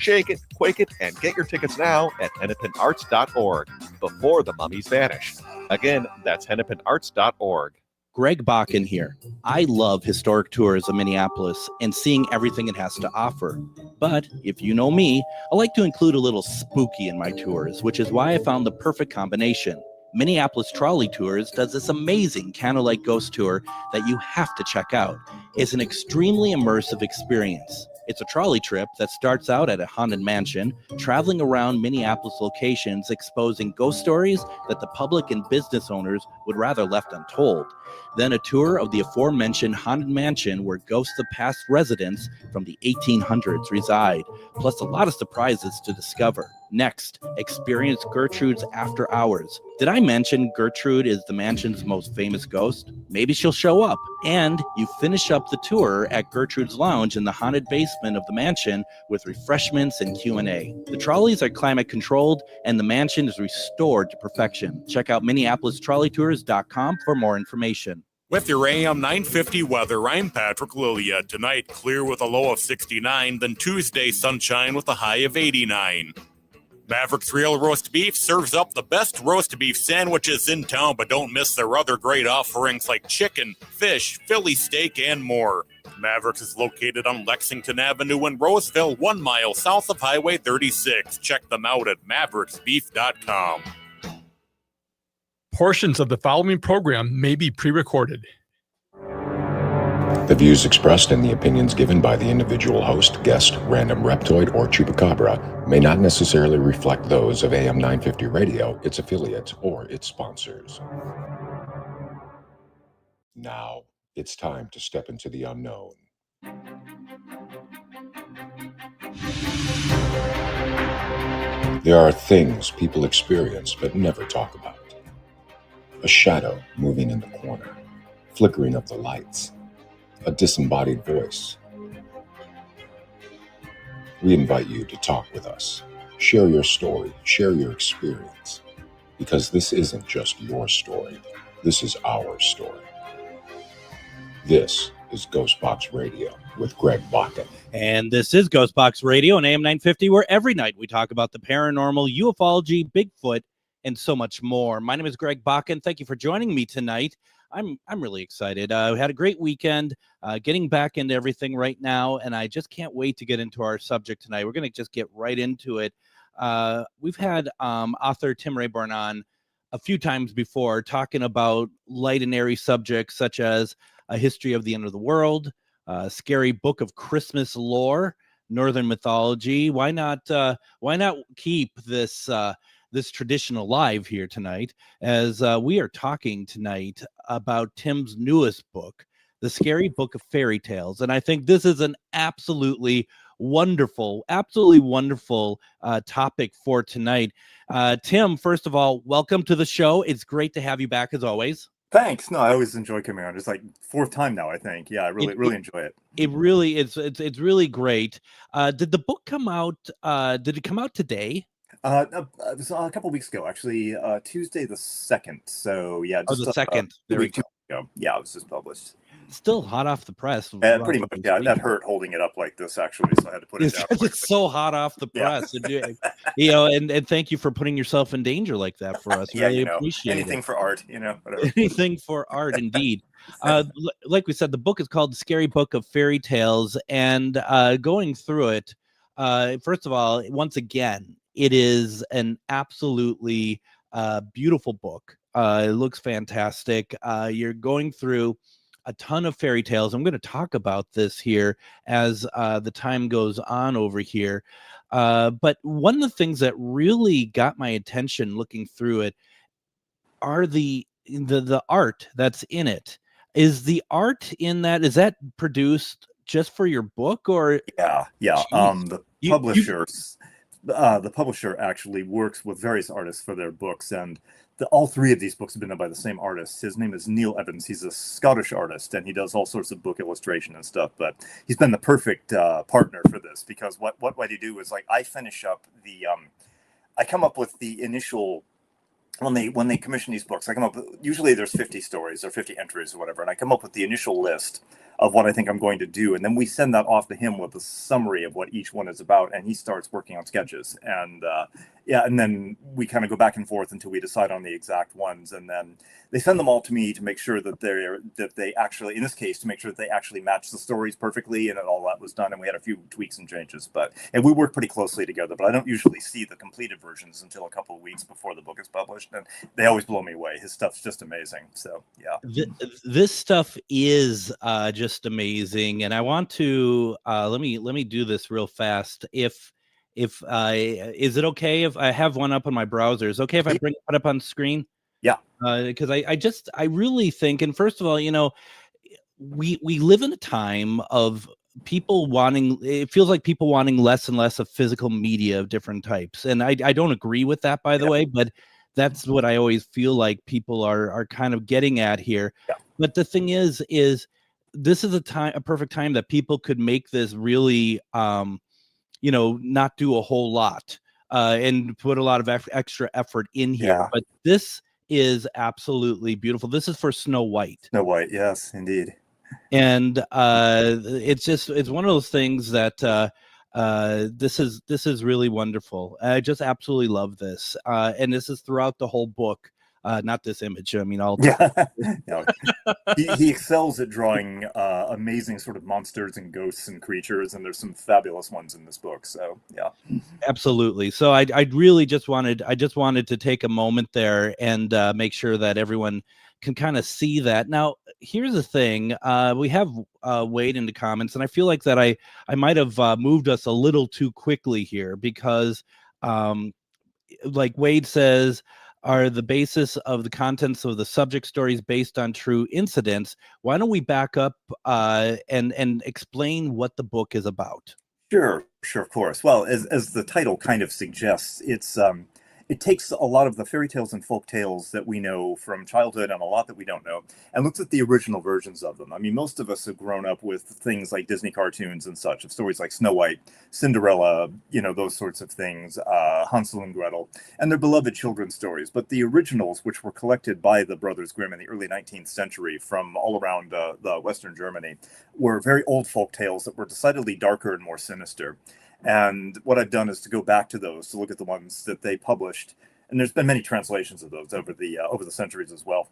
Shake it, quake it, and get your tickets now at hennepinarts.org before the mummies vanish. Again, that's hennepinarts.org. Greg Bakun here. I love historic tours of Minneapolis and seeing everything it has to offer. But if you know me, I like to include a little spooky in my tours, which is why I found the perfect combination. Minneapolis Trolley Tours does this amazing candlelight ghost tour that you have to check out. It's an extremely immersive experience. It's a trolley trip that starts out at a haunted mansion, traveling around Minneapolis locations, exposing ghost stories that the public and business owners would rather left untold. Then a tour of the aforementioned haunted mansion where ghosts of past residents from the 1800s reside, plus a lot of surprises to discover. Next, experience Gertrude's After Hours. Did I mention Gertrude is the mansion's most famous ghost? Maybe she'll show up. And you finish up the tour at Gertrude's Lounge in the haunted basement of the mansion with refreshments and Q&A. The trolleys are climate controlled and the mansion is restored to perfection. Check out MinneapolisTrolleyTours.com for more information. With your AM 950 weather, I'm Patrick Lilia. Tonight, clear with a low of 69, then Tuesday, sunshine with a high of 89. Maverick's Real Roast Beef serves up the best roast beef sandwiches in town, but don't miss their other great offerings like chicken, fish, Philly steak, and more. Mavericks is located on Lexington Avenue in Roseville, 1 mile south of Highway 36. Check them out at mavericksbeef.com. Portions of the following program may be pre-recorded. The views expressed and the opinions given by the individual host, guest, random reptoid, or chupacabra may not necessarily reflect those of AM 950 Radio, its affiliates, or its sponsors. Now, it's time to step into the unknown. There are things people experience but never talk about. A shadow moving in the corner, flickering of the lights, a disembodied voice. We invite you to talk with us. Share your story, share your experience, because this isn't just your story. This is our story. This is GhostBox Radio with Greg Bakun. And this is GhostBox Radio on AM 950, where every night we talk about the paranormal, ufology, Bigfoot, and so much more. My name is Greg Bakun. Thank you for joining me tonight. I'm really excited. We had a great weekend, getting back into everything right now, and I just can't wait to get into our subject tonight. We're going to just get right into it. We've had author Tim Rayborn on a few times before talking about light and airy subjects such as a history of the end of the world, a scary book of Christmas lore, Northern mythology. Why not keep this tradition alive here tonight, as we are talking tonight about Tim's newest book, The Scary Book of Fairy Tales. And I think this is an absolutely wonderful topic for tonight. Tim, first of all, welcome to the show. It's great to have you back as always. Thanks. No, I always enjoy coming on. It's like fourth time now, I think. Yeah, I really enjoy it. It really is. It's really great. Did the book come out? Did it come out today? It was a couple weeks ago, actually, Tuesday the 2nd. So yeah, just the 2nd. A week ago. Yeah, it was just published. Still hot off the press. Pretty much. Yeah, that hurt holding it up like this, actually. So I had to put it down. It's so hot off the press. Yeah. And thank you for putting yourself in danger like that for us. Yeah, really appreciate anything it. for art, whatever. Anything for art, indeed. Like we said, the book is called The Scary Book of Fairy Tales, and going through it, first of all, once again, it is an absolutely beautiful book. It looks fantastic. You're going through a ton of fairy tales. I'm going to talk about this here as the time goes on over here. But one of the things that really got my attention looking through it are the art that's in it. Is the art in that, is that produced just for your book, or? Yeah. The publisher actually works with various artists for their books, and all three of these books have been done by the same artist. His name is Neil Evans. He's a Scottish artist, and he does all sorts of book illustration and stuff, but he's been the perfect partner for this, because what I do is, like, I finish up I come up with the initial when they commission these books, I come up with, usually there's 50 stories or 50 entries or whatever, and I come up with the initial list of what I think I'm going to do, and then we send that off to him with a summary of what each one is about, and he starts working on sketches, and and then we kind of go back and forth until we decide on the exact ones, and then they send them all to me to make sure that they actually, in this case, to make sure that they actually match the stories perfectly, and all that was done, and we had a few tweaks and changes, and we work pretty closely together, but I don't usually see the completed versions until a couple of weeks before the book is published, and they always blow me away. His stuff's just amazing. So yeah, this stuff is just amazing, and I want to let me do this real fast. If is it okay if I have one up on my browser? Is it okay if I bring it up on screen? Yeah. Because I really think, and first of all, we live in a time of people wanting, it feels like people wanting less and less of physical media of different types. And I don't agree with that, by the way, but that's what I always feel like people are kind of getting at here. Yeah. But the thing is this is a perfect time that people could make this really, not do a whole lot and put a lot of extra effort in here. Yeah. But this is absolutely beautiful. This is for Snow White. Snow White, yes, indeed. And it's one of those things that this is really wonderful. I just absolutely love this. And this is throughout the whole book. Not this image. I mean, No, he excels at drawing amazing sort of monsters and ghosts and creatures, and there's some fabulous ones in this book. So yeah, absolutely. So I really just wanted to take a moment there and make sure that everyone can kind of see that. Now, here's the thing: we have Wade in the comments, and I feel like that I might have moved us a little too quickly here because, like Wade says, are the basis of the contents of the subject stories based on true incidents. Why don't we back up and explain what the book is about? Sure, of course. Well, as the title kind of suggests, it takes a lot of the fairy tales and folk tales that we know from childhood and a lot that we don't know, and looks at the original versions of them. I mean, most of us have grown up with things like Disney cartoons and such, of stories like Snow White, Cinderella, those sorts of things, Hansel and Gretel, and they're beloved children's stories. But the originals, which were collected by the Brothers Grimm in the early 19th century from all around the Western Germany, were very old folk tales that were decidedly darker and more sinister. And what I've done is to go back to those, to look at the ones that they published. And there's been many translations of those over the centuries as well.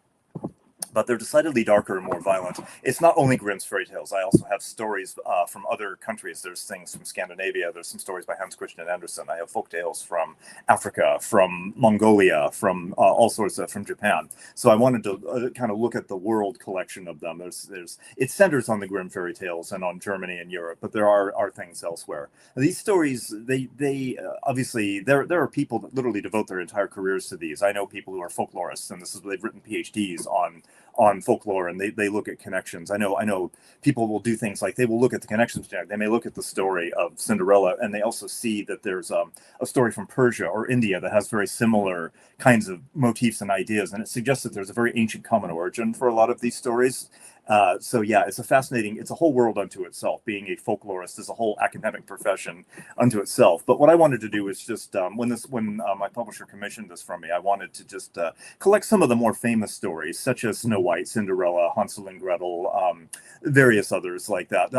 But they're decidedly darker and more violent. It's not only Grimm's fairy tales. I also have stories from other countries. There's things from Scandinavia. There's some stories by Hans Christian Andersen. I have folk tales from Africa, from Mongolia, from all sorts of, from Japan. So I wanted to kind of look at the world collection of them. It centers on the Grimm fairy tales and on Germany and Europe, but there are things elsewhere. These stories, they obviously, there are people that literally devote their entire careers to these. I know people who are folklorists, and they've written PhDs on folklore, and they look at connections. I know people will do things like they will look at the connections. They may look at the story of Cinderella, and they also see that there's a story from Persia or India that has very similar kinds of motifs and ideas, and it suggests that there's a very ancient common origin for a lot of these stories. So yeah, it's a whole world unto itself. Being a folklorist is a whole academic profession unto itself. But what I wanted to do is just, when my publisher commissioned this from me, I wanted to just collect some of the more famous stories, such as Snow White, Cinderella, Hansel and Gretel, various others like that.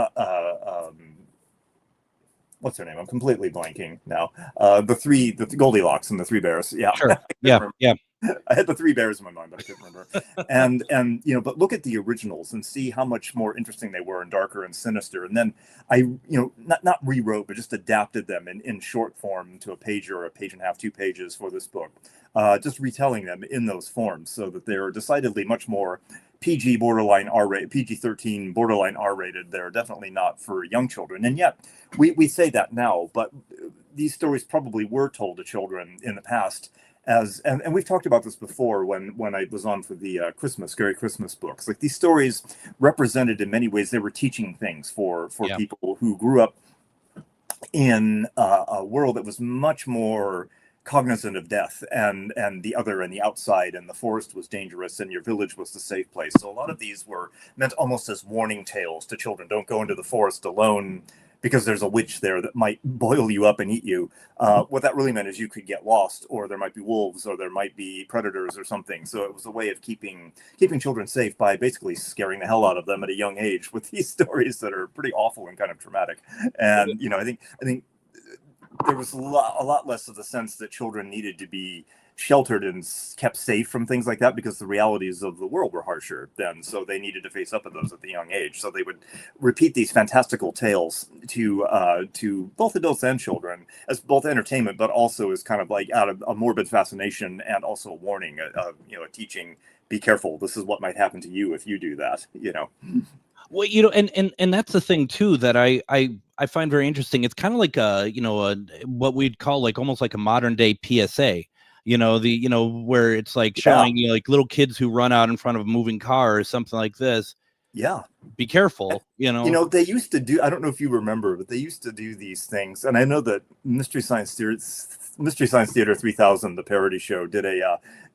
What's her name? I'm completely blanking now. The Goldilocks and the Three Bears. Yeah. Sure. Yeah. I had the Three Bears in my mind, but I couldn't remember. And but look at the originals and see how much more interesting they were and darker and sinister. And then I, not rewrote, but just adapted them in short form to a page or a page and a half, 2 pages for this book. Just retelling them in those forms so that they're decidedly much more PG, borderline R-rated, PG-13, borderline R-rated. They're definitely not for young children. And yet we say that now, but these stories probably were told to children in the past. And we've talked about this before when I was on for the Scary Christmas books. Like, these stories represented, in many ways, they were teaching things for people who grew up in a world that was much more cognizant of death and the other and the outside, and the forest was dangerous and your village was the safe place. So a lot of these were meant almost as warning tales to children. Don't go into the forest alone. because there's a witch there that might boil you up and eat you. What that really meant is you could get lost, or there might be wolves, or there might be predators or something. So it was a way of keeping children safe by basically scaring the hell out of them at a young age with these stories that are pretty awful and kind of traumatic. And I think there was a lot less of the sense that children needed to be sheltered and kept safe from things like that, because the realities of the world were harsher then, so they needed to face up to those at the young age. So they would repeat these fantastical tales to both adults and children as both entertainment, but also as kind of like out of a morbid fascination, and also a warning, a teaching, be careful, this is what might happen to you if you do that. Well, and that's the thing too that I find very interesting. It's kind of like a what we'd call like almost like a modern day PSA. Where it's like showing like little kids who run out in front of a moving car or something like this. Yeah. Be careful, They used to do, I don't know if you remember, but they used to do these things. And I know that Mystery Science Theater 3000, the parody show,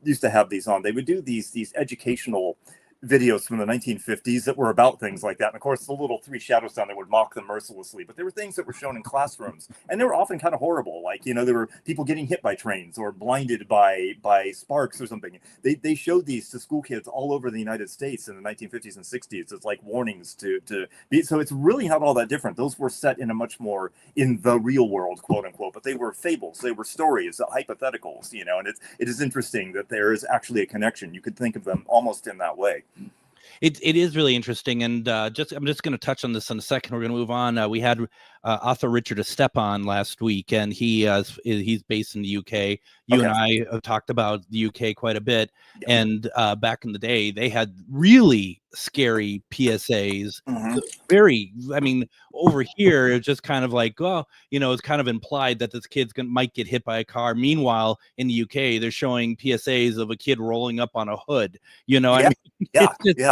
used to have these on. They would do these educational videos from the 1950s that were about things like that. And of course, the little three shadows down there would mock them mercilessly. But there were things that were shown in classrooms, and they were often kind of horrible. Like, there were people getting hit by trains or blinded by sparks or something. They showed these to school kids all over the United States in the 1950s and 60s as like warnings to be. So it's really not all that different. Those were set in a much more in the real world, quote unquote, but they were fables. They were stories, hypotheticals, and it is interesting that there is actually a connection. You could think of them almost in that way. It is really interesting, and I'm just going to touch on this in a second. We're going to move on. We had author Richard Estep on last week, and he's based in the UK. You and I have talked about the UK quite a bit, and back in the day, they had really scary PSAs. Over here, it's just kind of like, it's kind of implied that this kid's might get hit by a car. Meanwhile, in the UK, they're showing PSAs of a kid rolling up on a hood. It's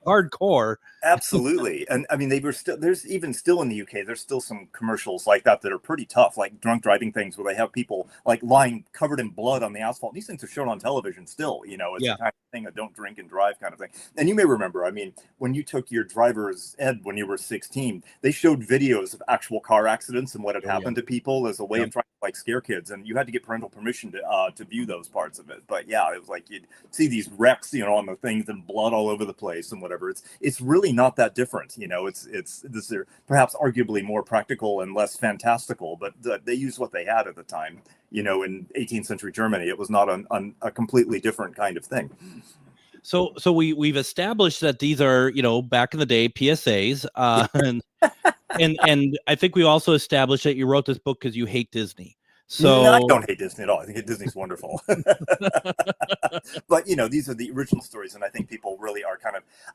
hardcore. Absolutely. And they were still, there's even still in the UK, there's still some commercials like that are pretty tough, like drunk driving things where they have people like lying covered in blood on the asphalt. These things are shown on television still, it's the kind of thing, a don't drink and drive kind of thing. And you may remember, when you took your driver's ed when you were 16, they showed videos of actual car accidents and what had happened to people as a way of trying to scare kids. And you had to get parental permission to view those parts of it. But it was like you'd see these wrecks, on the things and blood all over the place and whatever. It's really not that different. It's perhaps arguably more practical and less fantastical, but they used what they had at the time. In 18th century Germany, it was not a completely different kind of thing. So we've established that these are, back in the day PSAs, and I think we also established that you wrote this book because you hate Disney. So no, I don't hate Disney at all. I think Disney's wonderful. But, these are the original stories. And I think people really are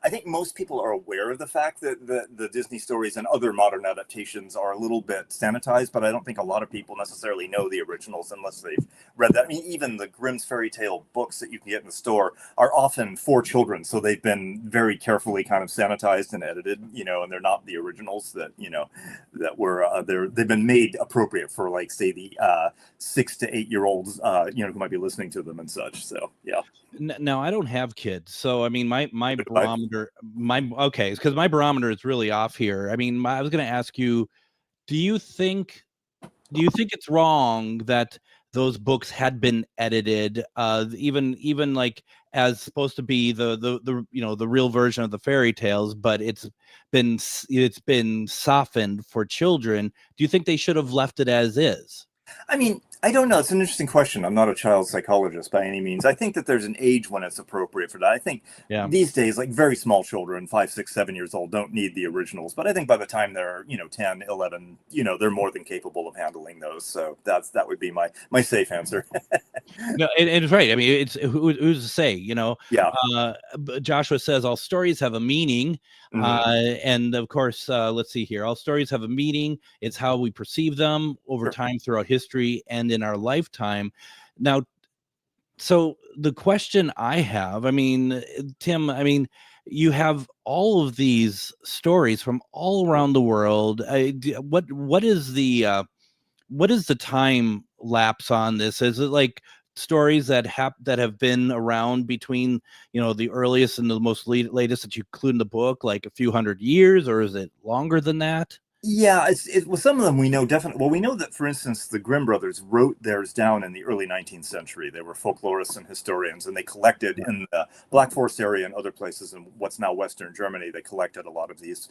I think most people are aware of the fact that the Disney stories and other modern adaptations are a little bit sanitized, but I don't think a lot of people necessarily know the originals unless they've read that. Even the Grimm's fairy tale books that you can get in the store are often for children. So they've been very carefully kind of sanitized and edited, and they're not the originals that they've been made appropriate for, like, say, the 6 to 8 year olds, who might be listening to them and such. So, yeah. Now, I don't have kids, so my barometer, because my barometer is really off here. I was going to ask you, do you think it's wrong that those books had been edited, even like as supposed to be the real version of the fairy tales, but it's been softened for children? Do you think they should have left it as is? I don't know. It's an interesting question. I'm not a child psychologist by any means. I think that there's an age when it's appropriate for that. I think these days, like very small children, 5, 6, 7 years old, don't need the originals. But I think by the time they're, 10, 11, they're more than capable of handling those. So that would be my safe answer. No, and it's right. It's who's to say, Joshua says all stories have a meaning. And of course, let's see here. All stories have a meaning. It's how we perceive them over time throughout history and in our lifetime. Now, so the question I have, Tim, you have all of these stories from all around the world. What is the time lapse on this? Is it like stories that have been around between the earliest and the most latest that you include in the book, like a few hundred years, or is it longer than that? Yeah, well, some of them we know definitely. Well, we know that, for instance, the Grimm brothers wrote theirs down in the early 19th century. They were folklorists and historians, and they collected in the Black Forest area and other places in what's now Western Germany. They collected a lot of these.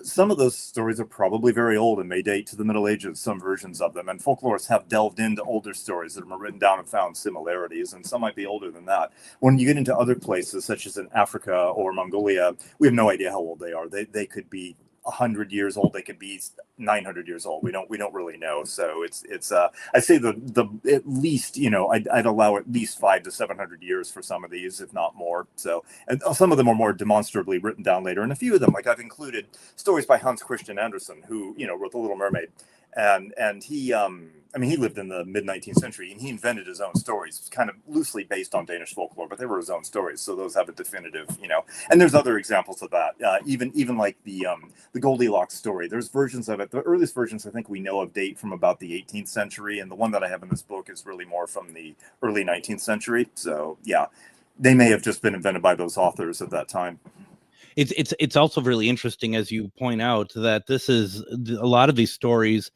Some of those stories are probably very old and may date to the Middle Ages, some versions of them. And folklorists have delved into older stories that were written down and found similarities, and some might be older than that. When you get into other places, such as in Africa or Mongolia, we have no idea how old they are. They could be 100 years old, they could be 900 years old. We don't really know. So it's I say the at least, I'd allow at least 500 to 700 years for some of these, if not more. So, and some of them are more demonstrably written down later, and a few of them, like I've included stories by Hans Christian Andersen, who wrote The Little Mermaid, and he he lived in the mid-19th century, and he invented his own stories, kind of loosely based on Danish folklore, but they were his own stories, so those have a definitive, And there's other examples of that, even like the Goldilocks story. There's versions of it. The earliest versions I think we know of date from about the 18th century, and the one that I have in this book is really more from the early 19th century. So yeah, they may have just been invented by those authors at that time. It's also really interesting, as you point out, that this is a lot of these stories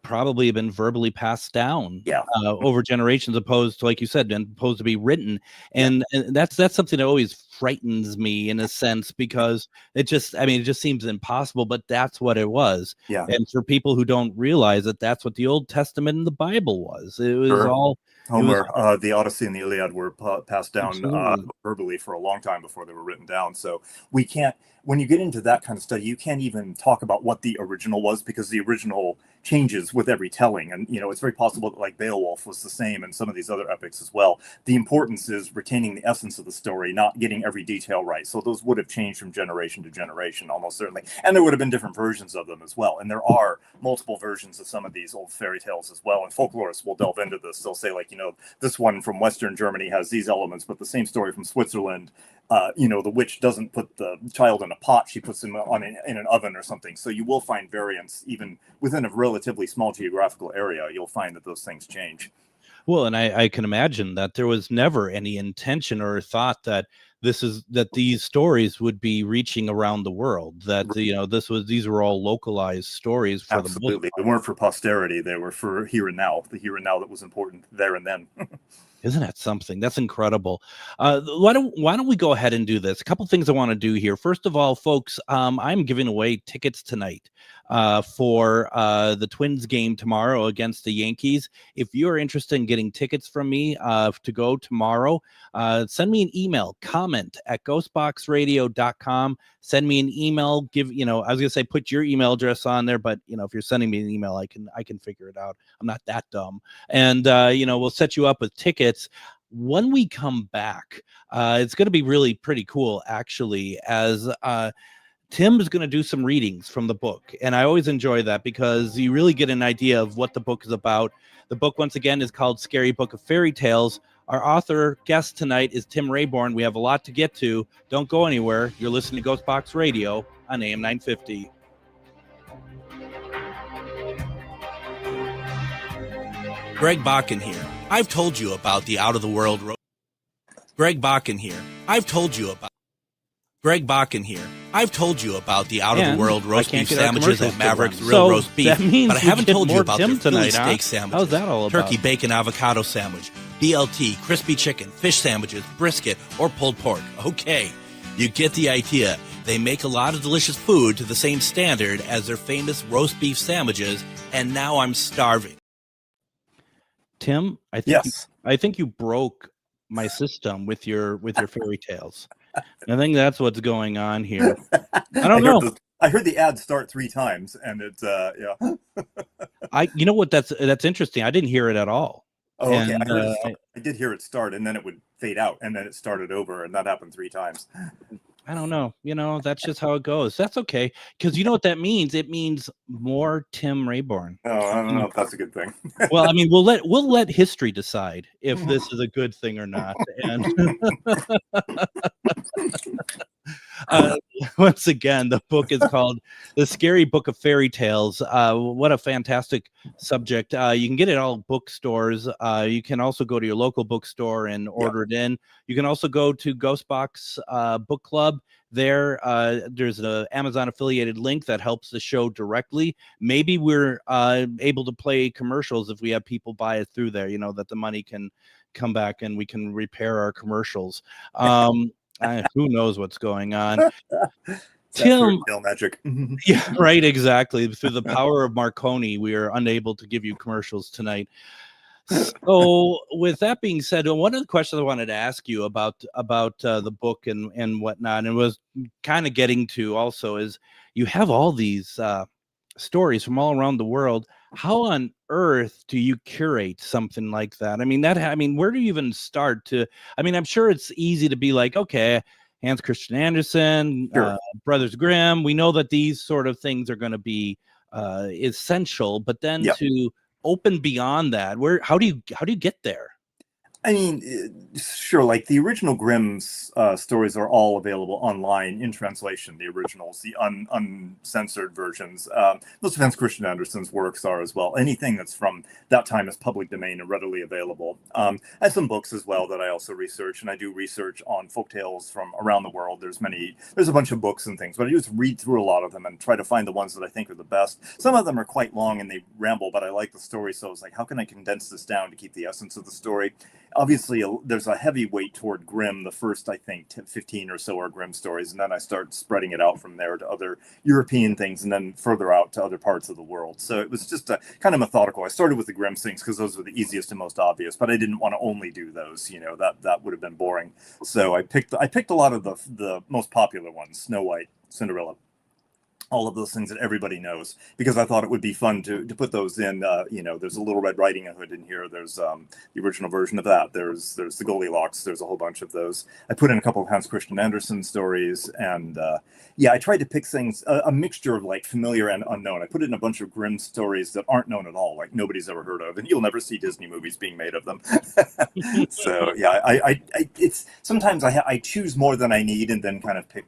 probably have been verbally passed down over generations, opposed to, like you said, opposed to be written, and that's something that always frightens me in a sense, because it just seems impossible, but that's what it was. And for people who don't realize that, that's what the Old Testament and the Bible was. It was all Homer, the Odyssey and the Iliad were passed down verbally for a long time before they were written down. So we can't, when you get into that kind of study, you can't even talk about what the original was, because the original changes with every telling. And, it's very possible that like Beowulf was the same, and some of these other epics as well. The importance is retaining the essence of the story, not getting every detail right. So those would have changed from generation to generation, almost certainly. And there would have been different versions of them as well. And there are multiple versions of some of these old fairy tales as well. And folklorists will delve into this. They'll say, like, this one from Western Germany has these elements, but the same story from Switzerland, the witch doesn't put the child in a pot, she puts him in an oven or something. So you will find variants even within a relatively small geographical area. You'll find that those things change. Well, and I can imagine that there was never any intention or thought that these stories would be reaching around the world, that these were all localized stories for Absolutely. They weren't for posterity, they were for here and now, the here and now that was important there and then. Isn't that something? That's incredible. Why don't we go ahead and do this? A couple things I want to do here. First of all, folks, I'm giving away tickets tonight for the Twins game tomorrow against the Yankees. If you're interested in getting tickets from me to go tomorrow, send me an email, comment at ghostboxradio.com. Send me an email. I was gonna say put your email address on there, but if you're sending me an email, I can figure it out. I'm not that dumb. And we'll set you up with tickets. When we come back, it's going to be really pretty cool, actually, as Tim is going to do some readings from the book. And I always enjoy that, because you really get an idea of what the book is about. The book, once again, is called Scary Book of Fairy Tales. Our author guest tonight is Tim Rayborn. We have a lot to get to. Don't go anywhere. You're listening to GhostBox Radio on AM 950. Greg Bakun here. I've told you about the out-of-the-world Greg Bakun here. I've told you about the out-of-the-world roast beef sandwiches at Maverick's Real Roast Beef, but I haven't told you about their Philly steak sandwiches. How's that all about? Turkey bacon avocado sandwich, BLT, crispy chicken, fish sandwiches, brisket, or pulled pork. Okay, you get the idea. They make a lot of delicious food to the same standard as their famous roast beef sandwiches, and now I'm starving. Tim, I think you broke my system with your fairy tales. I think that's what's going on here. I don't know. I heard the ad start 3 times, and it's You know what? That's interesting. I didn't hear it at all. Oh, okay. And, I did hear it start, and then it would fade out, and then it started over, and that happened 3 times. I don't know. That's just how it goes. That's okay. Because you know what that means? It means more Tim Rayborn. Oh, I don't know if that's a good thing. Well, we'll let history decide if this is a good thing or not. And Once again, the book is called The Scary Book of Fairy Tales. What a fantastic subject. You can get it at all bookstores. You can also go to your local bookstore and order it in. You can also go to GhostBox Book Club. There's an Amazon affiliated link that helps the show directly. Maybe we're able to play commercials if we have people buy it through there, that the money can come back and we can repair our commercials. Who knows what's going on? Tim, magic. Yeah, right, exactly. Through the power of Marconi, we are unable to give you commercials tonight. So, with that being said, one of the questions I wanted to ask you about the book and whatnot, and was kind of getting to also is you have all these stories from all around the world. How on earth do you curate something like that? I mean, where do you even start to? I mean, I'm sure it's easy to be like, okay, Hans Christian Andersen, Sure. Brothers Grimm. We know that these sort of things are going to be essential, but then to open beyond that, how do you get there? I mean, sure, like the original Grimm's stories are all available online in translation, the originals, the uncensored versions. Most of Hans Christian Andersen's works are as well. Anything that's from that time is public domain and readily available. I have some books as well that I also research, and I do research on folktales from around the world. There's a bunch of books and things, but I just read through a lot of them and try to find the ones that I think are the best. Some of them are quite long and they ramble, but I like the story, so it's like, how can I condense this down to keep the essence of the story? Obviously, there's a heavy weight toward Grimm. The first, I think, 15 or so are Grimm stories, and then I start spreading it out from there to other European things, and then further out to other parts of the world. So it was just a kind of methodical. I started with the Grimm things because those were the easiest and most obvious, but I didn't want to only do those. That would have been boring. So I picked a lot of the most popular ones: Snow White, Cinderella, all of those things that everybody knows, because I thought it would be fun to put those in. There's a Little Red Riding Hood in here. There's the original version of that. There's the Goldilocks. There's a whole bunch of those. I put in a couple of Hans Christian Andersen stories, and I tried to pick things, a mixture of like familiar and unknown. I put in a bunch of Grimm stories that aren't known at all, like nobody's ever heard of, and you'll never see Disney movies being made of them. So it's sometimes I choose more than I need, and then kind of pick,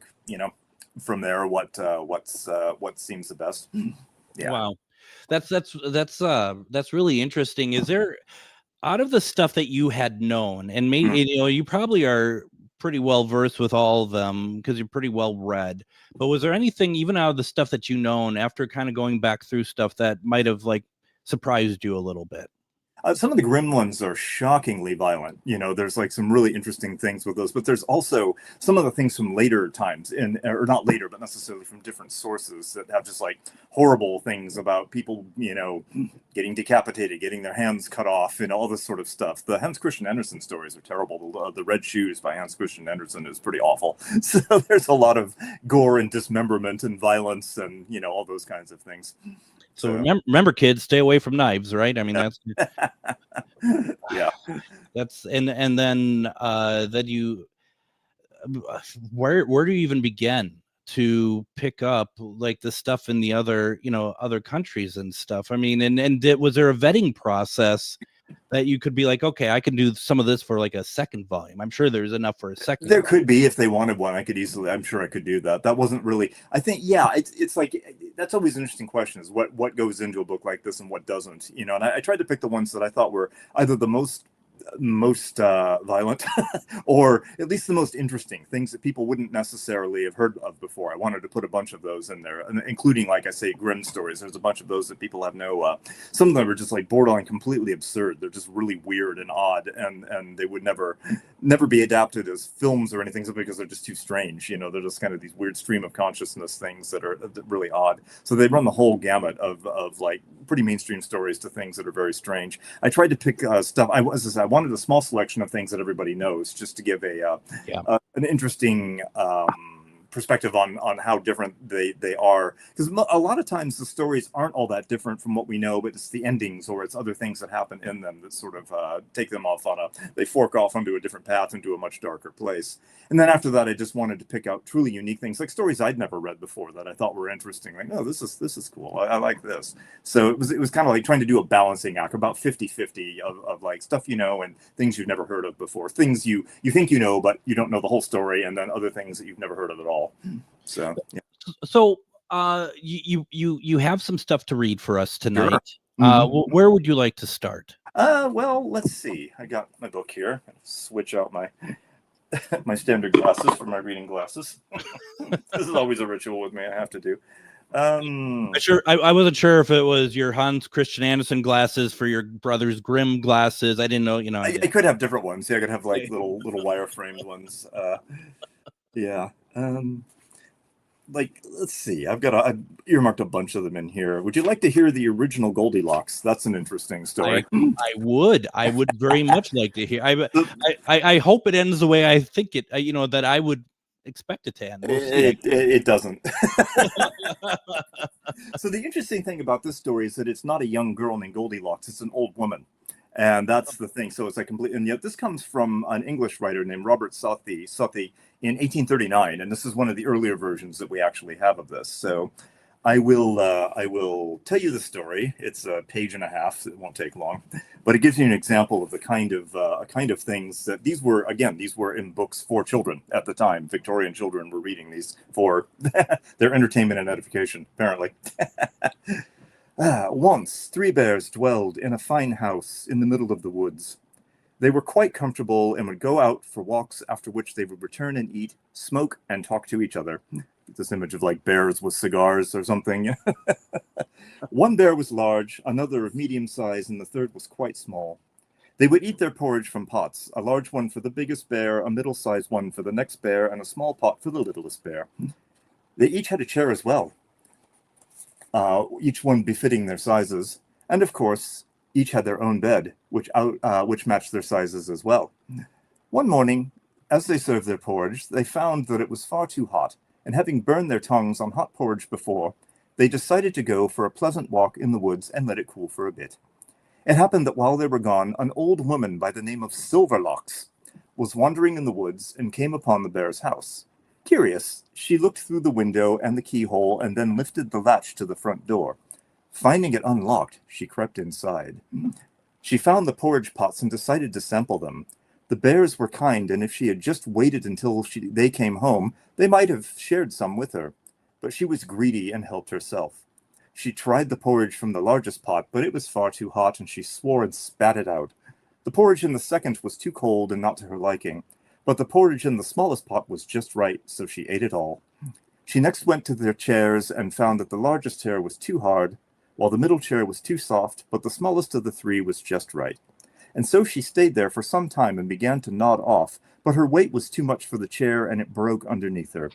from there what seems the best. Yeah. Wow, that's really interesting. Is there, out of the stuff that you had known, and maybe you probably are pretty well versed with all of them because you're pretty well read, but was there anything even out of the stuff that you known after kind of going back through stuff that might have like surprised you a little bit? Some of the Grimm ones are shockingly violent. There's like some really interesting things with those, but there's also some of the things from later times, or not later, but necessarily from different sources that have just like horrible things about people, getting decapitated, getting their hands cut off, and all this sort of stuff. The Hans Christian Andersen stories are terrible. The Red Shoes by Hans Christian Andersen is pretty awful. So there's a lot of gore and dismemberment and violence and, all those kinds of things. So remember, kids, stay away from knives, right? I mean, that's that's and then that you, where do you even begin to pick up like the stuff in the other countries and stuff? I mean, and was there a vetting process that you could be like, okay, I can do some of this for like a second volume? I'm sure there's enough for a second. There could be, if they wanted one, I'm sure I could do that. That wasn't really, I think, it's like, that's always an interesting question, is what goes into a book like this and what doesn't, and I tried to pick the ones that I thought were either the most violent or at least the most interesting, things that people wouldn't necessarily have heard of before. I wanted to put a bunch of those in there, including, like I say, Grimm stories. There's a bunch of those that people have some of them are just like borderline completely absurd. They're just really weird and odd, and they would never be adapted as films or anything, because they're just too strange. They're just kind of these weird stream of consciousness things that are really odd. So they run the whole gamut of like pretty mainstream stories to things that are very strange. I tried to pick stuff. I wanted a small selection of things that everybody knows, just to give an interesting perspective on how different they are, because a lot of times the stories aren't all that different from what we know, but it's the endings or it's other things that happen in them that sort of take them off they fork off onto a different path, into a much darker place. And then after that, I just wanted to pick out truly unique things, like stories I'd never read before that I thought were interesting. Like, oh, this is cool. I like this. So it was kind of like trying to do a balancing act, about 50-50 of like stuff and things you've never heard of before, things you think but you don't know the whole story, and then other things that you've never heard of at all. all. So yeah. So you have some stuff to read for us tonight. Sure. Where would you like to start? Well, let's see. I got my book here. Switch out my my standard glasses for my reading glasses. This is always a ritual with me. I have to do. I wasn't sure if it was your Hans Christian Andersen glasses for your Brothers Grimm glasses. I didn't know. I could have different ones. Yeah, I could have like little wireframe ones. Yeah. Like, let's see. I've earmarked a bunch of them in here. Would you like to hear the original Goldilocks? That's an interesting story. I would very much like to hear. I hope it ends the way I think it. That I would expect it to end. It doesn't. So the interesting thing about this story is that it's not a young girl named Goldilocks. It's an old woman. And that's the thing. So it's like complete. And yet this comes from an English writer named Robert Southey in 1839. And this is one of the earlier versions that we actually have of this. So I will tell you the story. It's a page and a half. So it won't take long, but it gives you an example of the kind of things that these were in books for children at the time. Victorian children were reading these for their entertainment and edification, apparently. Once 3 bears dwelled in a fine house in the middle of the woods. They were quite comfortable and would go out for walks, after which they would return and eat, smoke, and talk to each other. This image of like bears with cigars or something. One bear was large, another of medium size, and the third was quite small. They would eat their porridge from pots, a large one for the biggest bear, a middle-sized one for the next bear, and a small pot for the littlest bear. They each had a chair as well, each one befitting their sizes, and of course, each had their own bed, which matched their sizes as well. One morning, as they served their porridge, they found that it was far too hot, and having burned their tongues on hot porridge before, they decided to go for a pleasant walk in the woods and let it cool for a bit. It happened that while they were gone, an old woman by the name of Silverlocks was wandering in the woods and came upon the bear's house. Curious, she looked through the window and the keyhole and then lifted the latch to the front door. Finding it unlocked, she crept inside. She found the porridge pots and decided to sample them. The bears were kind, and if she had just waited until they came home, they might have shared some with her. But she was greedy and helped herself. She tried the porridge from the largest pot, but it was far too hot, and she swore and spat it out. The porridge in the second was too cold and not to her liking, but the porridge in the smallest pot was just right, so she ate it all. She next went to their chairs and found that the largest chair was too hard, while the middle chair was too soft, but the smallest of the 3 was just right. And so she stayed there for some time and began to nod off, but her weight was too much for the chair and it broke underneath her.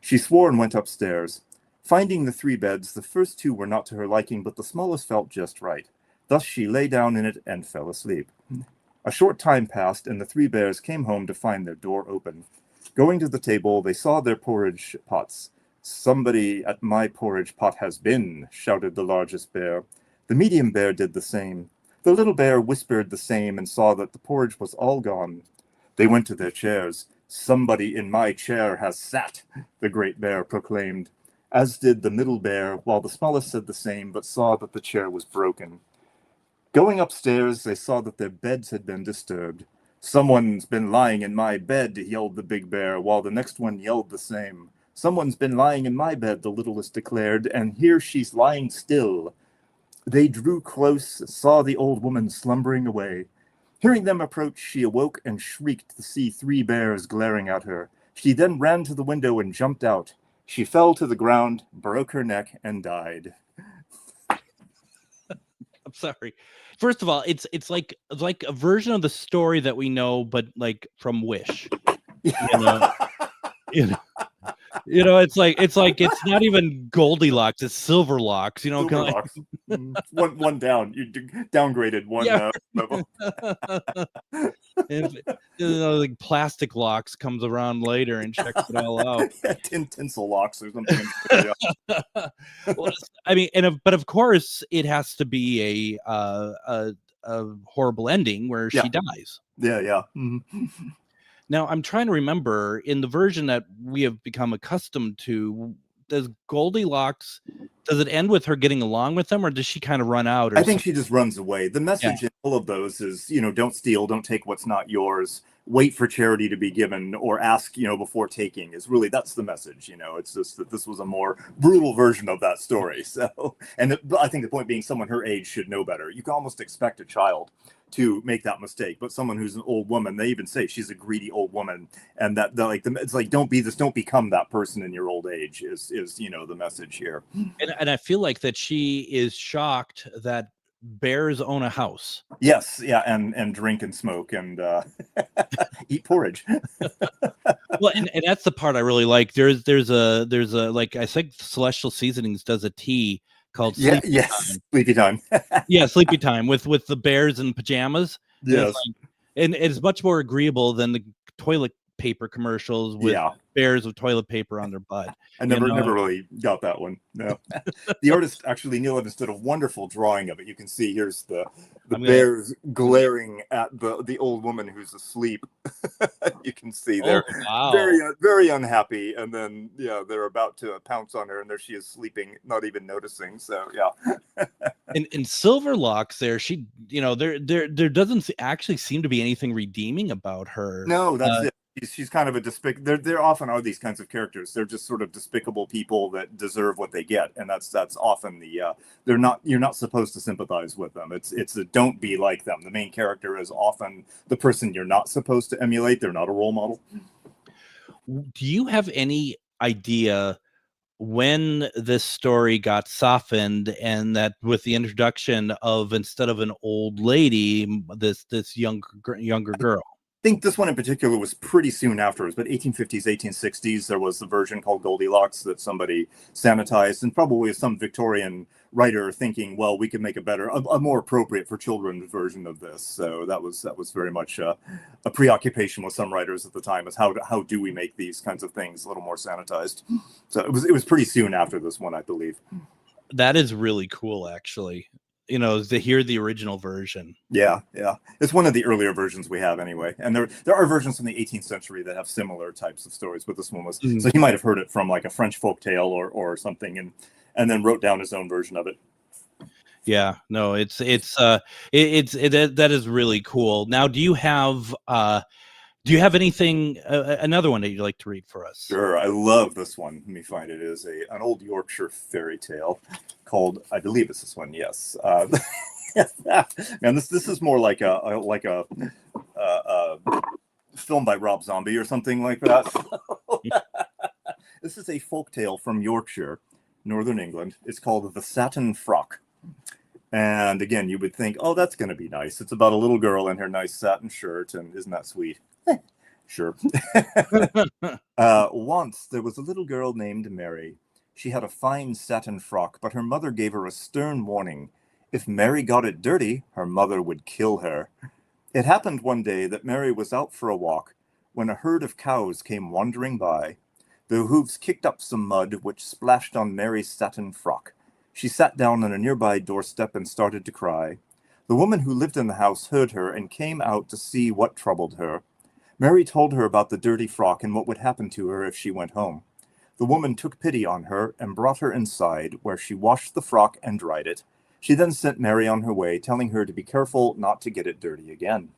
She swore and went upstairs. Finding the 3 beds, the first 2 were not to her liking, but the smallest felt just right. Thus she lay down in it and fell asleep. A short time passed, and the 3 bears came home to find their door open. Going to the table, they saw their porridge pots. "Somebody at my porridge pot has been," shouted the largest bear. The medium bear did the same. The little bear whispered the same and saw that the porridge was all gone. They went to their chairs. "Somebody in my chair has sat," the great bear proclaimed, as did the middle bear, while the smallest said the same, but saw that the chair was broken. Going upstairs, they saw that their beds had been disturbed. "Someone's been lying in my bed," yelled the big bear, while the next one yelled the same. "Someone's been lying in my bed," the littlest declared, "and here she's lying still." They drew close, saw the old woman slumbering away. Hearing them approach, she awoke and shrieked to see 3 bears glaring at her. She then ran to the window and jumped out. She fell to the ground, broke her neck, and died. I'm sorry. First of all, it's like a version of the story that we know, but like from Wish. It's not even Goldilocks, it's Silverlocks. Silverlocks. One down. You downgraded one level. And, like Plastic Locks comes around later and checks it all out. Tinsel locks or something. Well, but of course it has to be a horrible ending where she dies. Yeah. Now I'm trying to remember in the version that we have become accustomed to. does Goldilocks, does it end with her getting along with them, or does she kind of run out? Or I think she just runs away. The message in all of those is, don't steal, don't take what's not yours, wait for charity to be given, or ask, before taking. Is really, that's the message. It's just that this was a more brutal version of that story. So, and I think the point being, someone her age should know better. You can almost expect a child to make that mistake, but someone who's an old woman, they even say she's a greedy old woman, and it's like, don't become that person in your old age is the message here. And I feel like that she is shocked that bears own a house. Yes, yeah, and drink and smoke and eat porridge. Well, and that's the part I really like. There's a like, I think Celestial Seasonings does a tea called Sleepy Time. Yeah, Sleepy Time with the bears in pajamas. Yes, and it's much more agreeable than the toilet paper commercials with bears with toilet paper on their butt. I never really got that one. No. The artist, actually, Neil Evans, did a wonderful drawing of it. You can see here's the bears glaring at the old woman who's asleep. You can see they're very, very unhappy, and then they're about to pounce on her, and there she is sleeping, not even noticing. So in Silverlocks, there she, there doesn't actually seem to be anything redeeming about her. No, that's it. She's kind of a there often are these kinds of characters. They're just sort of despicable people that deserve what they get, and that's often you're not supposed to sympathize with them. It's a don't be like them. The main character is often the person you're not supposed to emulate. They're not a role model. Do you have any idea when this story got softened, and that with the introduction of, instead of an old lady, this younger girl? I think this one in particular was pretty soon afterwards, but 1850s, 1860s, there was the version called Goldilocks that somebody sanitized, and probably some Victorian writer thinking, well, we could make a more appropriate for children version of this. So that was very much a preoccupation with some writers at the time, is how do we make these kinds of things a little more sanitized. So it was pretty soon after this one, I believe. That is really cool, actually. To hear the original version. Yeah. It's one of the earlier versions we have anyway. And there are versions from the 18th century that have similar types of stories, but this one was, so he might have heard it from like a French folk tale or something, and then wrote down his own version of it. Yeah, no, that is really cool. Now, do you have anything, another one that you'd like to read for us? Sure, I love this one. Let me find it. It is an old Yorkshire fairy tale called, I believe it's this one, yes. Man, this is more like a film by Rob Zombie or something like that. This is a folk tale from Yorkshire, Northern England. It's called The Satin Frock. And again, you would think, oh, that's going to be nice. It's about a little girl in her nice satin shirt, and isn't that sweet? Sure. Once there was a little girl named Mary. She had a fine satin frock, but her mother gave her a stern warning. If Mary got it dirty, her mother would kill her. It happened one day that Mary was out for a walk when a herd of cows came wandering by. Their hooves kicked up some mud, which splashed on Mary's satin frock. She sat down on a nearby doorstep and started to cry. The woman who lived in the house heard her and came out to see what troubled her. Mary told her about the dirty frock and what would happen to her if she went home. The woman took pity on her and brought her inside, where she washed the frock and dried it. She then sent Mary on her way, telling her to be careful not to get it dirty again.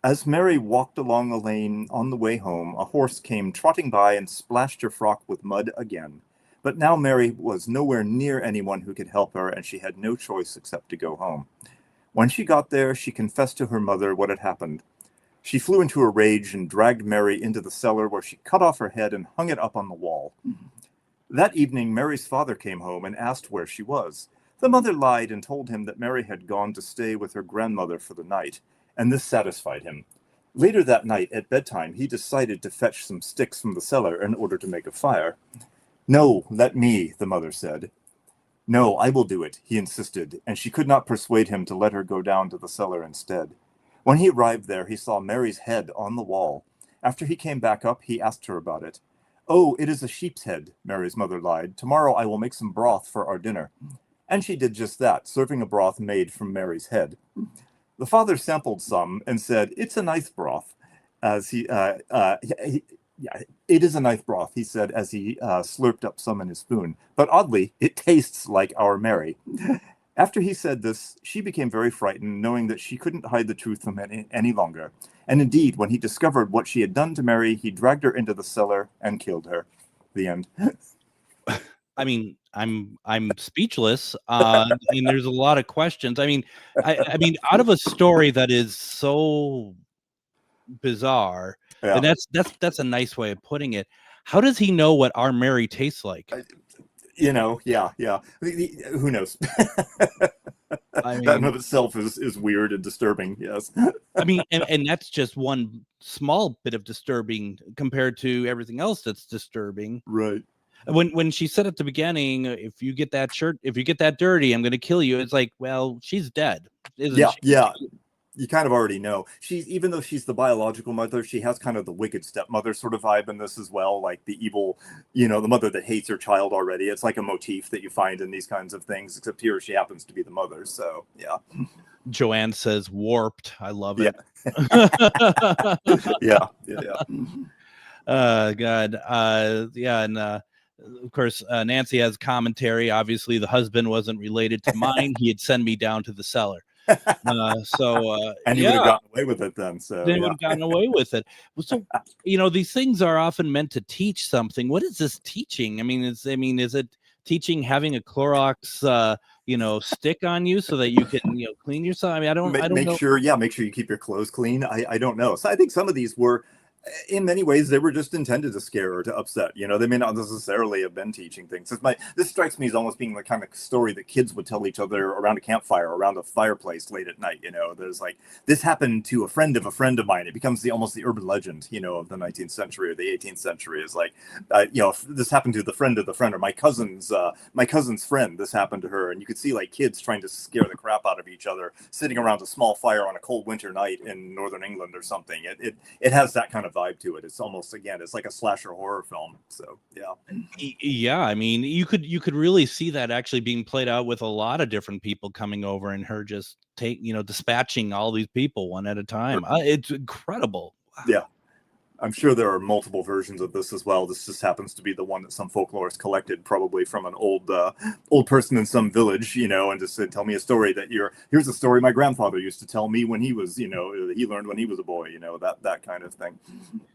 As Mary walked along a lane on the way home, a horse came trotting by and splashed her frock with mud again. But now Mary was nowhere near anyone who could help her, and she had no choice except to go home. When she got there, she confessed to her mother what had happened. She flew into a rage and dragged Mary into the cellar, where she cut off her head and hung it up on the wall. That evening, Mary's father came home and asked where she was. The mother lied and told him that Mary had gone to stay with her grandmother for the night, and this satisfied him. Later that night, at bedtime, he decided to fetch some sticks from the cellar in order to make a fire. No, let me, the mother said. No, I will do it, he insisted, and she could not persuade him to let her go down to the cellar instead. When he arrived there, he saw Mary's head on the wall. After he came back up, he asked her about it. Oh, it is a sheep's head, Mary's mother lied. Tomorrow I will make some broth for our dinner. And she did just that, serving a broth made from Mary's head. The father sampled some and said, it's a nice broth. As Yeah, it is a nice broth, he said as he slurped up some in his spoon. But oddly, it tastes like our Mary. After he said this, she became very frightened, knowing that she couldn't hide the truth from him any longer. And indeed, when he discovered what she had done to Mary, he dragged her into the cellar and killed her. The end. I mean, I'm speechless. I mean, there's a lot of questions. I mean, I mean, out of a story that is so bizarre, and that's a nice way of putting it. How does he know what our Mary tastes like? You know, yeah. Who knows? I mean, that in of itself is weird and disturbing. Yes. I mean, and that's just one small bit of disturbing compared to everything else that's disturbing. Right. When she said at the beginning, if you get that dirty, I'm going to kill you. It's like, well, she's dead, isn't she? Yeah. You kind of already know. Even though she's the biological mother, she has kind of the wicked stepmother sort of vibe in this as well, like the evil, the mother that hates her child already. It's like a motif that you find in these kinds of things, except here she happens to be the mother. So yeah. Joanne says warped. I love it. Yeah. God. And of course, Nancy has commentary. Obviously, the husband wasn't related to mine. He had sent me down to the cellar. And he would have gotten away with it then. So they would have gotten away with it. So, these things are often meant to teach something. What is this teaching? I mean, is it teaching having a Clorox, stick on you so that you can, clean yourself? I mean, I don't know. Make sure you keep your clothes clean. I don't know. So I think some of these were, in many ways, they were just intended to scare or to upset. They may not necessarily have been teaching things. This strikes me as almost being the kind of story that kids would tell each other around a campfire, around a fireplace late at night. There's like, this happened to a friend of mine. It becomes almost the urban legend, of the 19th century or the 18th century. Is like, this happened to the friend of the friend, or my cousin's friend. This happened to her, and you could see like kids trying to scare the crap out of each other, sitting around a small fire on a cold winter night in northern England or something. It has that kind of vibe to it. It's almost, again, it's like a slasher horror film. So yeah. I mean, you could really see that actually being played out with a lot of different people coming over and her just dispatching all these people one at a time. It's incredible. Wow. Yeah. I'm sure there are multiple versions of this as well. This just happens to be the one that some folklorists collected, probably from an old person in some village, and just said, tell me a story here's a story my grandfather used to tell me when he was, he learned when he was a boy, that kind of thing.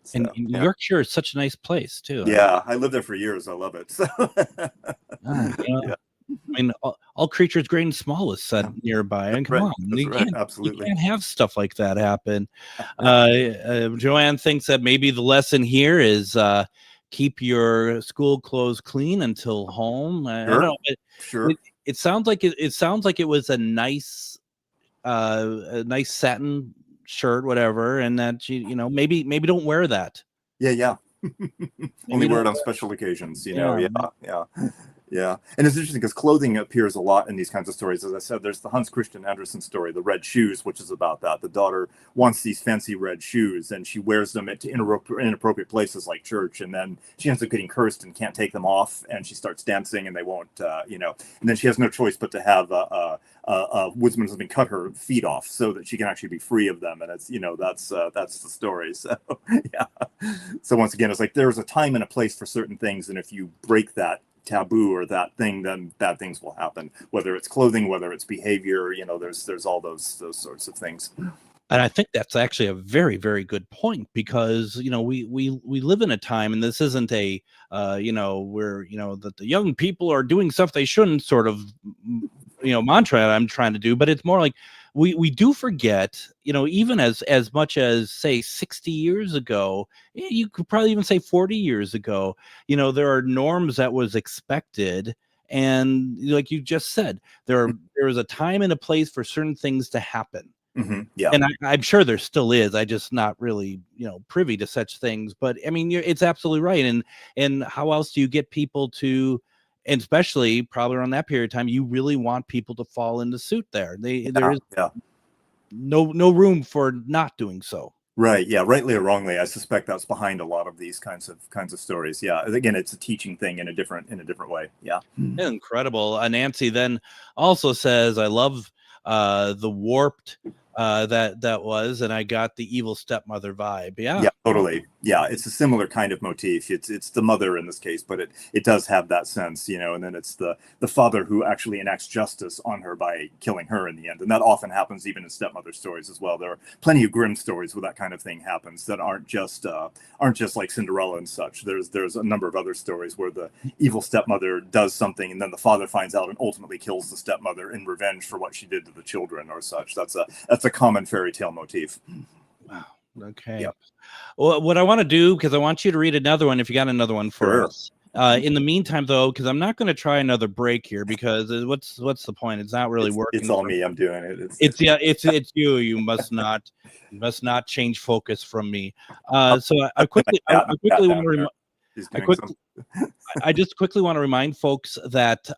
So, and Yorkshire is such a nice place too. Yeah, I lived there for years. I love it. So. Yeah. I mean, all creatures great and small is set nearby. And come on, absolutely, you can't have stuff like that happen. Joanne thinks that maybe the lesson here is keep your school clothes clean until home. I don't know, sure. It sounds like it was a nice satin shirt, whatever, and that maybe don't wear that. Yeah. Only wear it on special occasions. Yeah. And it's interesting because clothing appears a lot in these kinds of stories. As I said, there's the Hans Christian Andersen story, The Red Shoes, which is about that. The daughter wants these fancy red shoes and she wears them at inappropriate places like church. And then she ends up getting cursed and can't take them off. And she starts dancing and they won't, and then she has no choice but to have a woodsman something cut her feet off so that she can actually be free of them. And it's, that's the story. So, yeah. So once again, it's like there's a time and a place for certain things. And if you break that taboo or that thing, then bad things will happen, whether it's clothing, whether it's behavior, there's all those sorts of things. And I think that's actually a very, very good point because, we live in a time, and this isn't a, where, that the young people are doing stuff they shouldn't sort of, mantra that I'm trying to do, but it's more like we do forget, even as much as say 60 years ago, you could probably even say 40 years ago, there are norms that was expected. And like you just said, there is a time and a place for certain things to happen. Mm-hmm. Yeah. And I'm sure there still is. I just not really, privy to such things. But I mean, it's absolutely right. And how else do you get people to, and especially probably around that period of time, you really want people to fall into suit there. There is no room for not doing so. Right. Yeah. Rightly or wrongly, I suspect that's behind a lot of these kinds of stories. Yeah. Again, it's a teaching thing in a different way. Yeah. Incredible. Nancy then also says, I love the warped that was, and I got the evil stepmother vibe. Yeah, totally. Yeah, it's a similar kind of motif. It's the mother in this case, but it does have that sense, and then it's the father who actually enacts justice on her by killing her in the end. And that often happens even in stepmother stories as well. There are plenty of Grimm stories where that kind of thing happens that aren't just like Cinderella and such. There's a number of other stories where the evil stepmother does something and then the father finds out and ultimately kills the stepmother in revenge for what she did to the children or such. That's a common fairy tale motif. Wow. Okay. Yep. Well, what I want to do, because I want you to read another one if you got another one for us. In the meantime, though, because I'm not going to try another break here, because what's the point? It's not really working. It's all me. I'm doing it. It's you. You must not change focus from me. So I quickly want to I just quickly want to remind folks that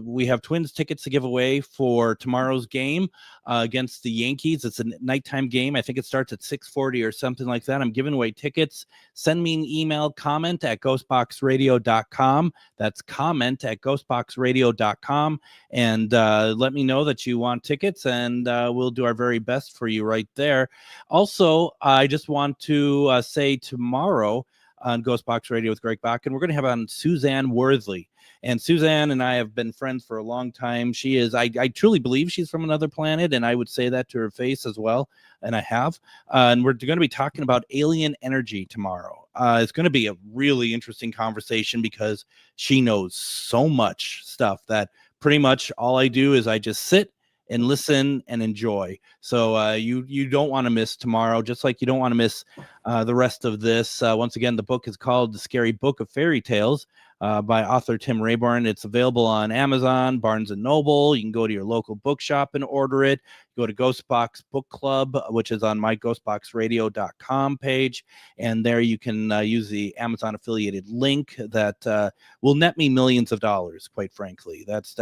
we have Twins tickets to give away for tomorrow's game against the Yankees. It's a nighttime game. I think it starts at 6:40 or something like that. I'm giving away tickets. Send me an email, comment at ghostboxradio.com. That's comment at ghostboxradio.com. And let me know that you want tickets, and we'll do our very best for you right there. Also, I just want to say tomorrow on GhostBox Radio with Greg Bakun, we're going to have on Suzanne Worthley. And Suzanne and I have been friends for a long time. She is, I truly believe she's from another planet, and I would say that to her face as well, and I have. And we're going to be talking about alien energy tomorrow. It's going to be a really interesting conversation because she knows so much stuff that pretty much all I do is I just sit and listen and enjoy. So you don't want to miss tomorrow, just like you don't want to miss the rest of this. Once again, the book is called The Scary Book of Fairy Tales by author Tim Rayborn. It's available on Amazon, Barnes & Noble. You can go to your local bookshop and order it. Go to GhostBox Book Club, which is on my ghostboxradio.com page. And there you can use the Amazon affiliated link that will net me millions of dollars, quite frankly. That's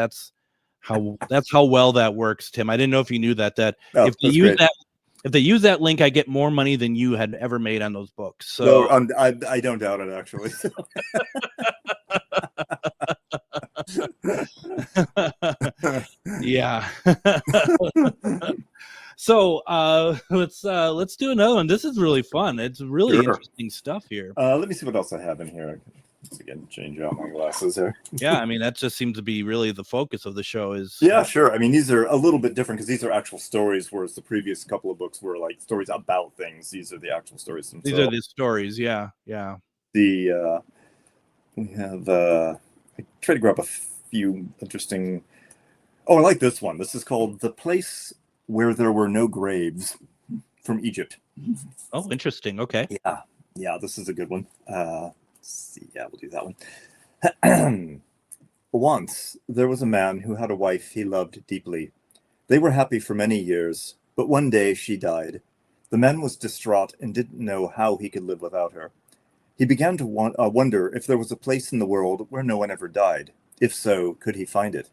how well that works, Tim. I didn't know if you knew that if they use that link, I get more money than you had ever made on those books. So I don't doubt it, actually. Yeah. So let's do another one. This is really fun. It's really interesting stuff here. Let me see what else I have in here. Once again, change out my glasses here. Yeah, I mean, that just seems to be really the focus of the show is... Yeah, sure. I mean, these are a little bit different because these are actual stories, whereas the previous couple of books were like stories about things. These are the actual stories themselves. These are the stories, yeah. We have... I tried to grab a few interesting... Oh, I like this one. This is called The Place Where There Were No Graves from Egypt. Oh, interesting. Okay. Yeah, this is a good one. See, yeah, we'll do that one. Once there was a man who had a wife he loved deeply. They were happy for many years, but one day she died. The man was distraught and didn't know how he could live without her. He began to wonder if there was a place in the world where no one ever died. If so, could he find it?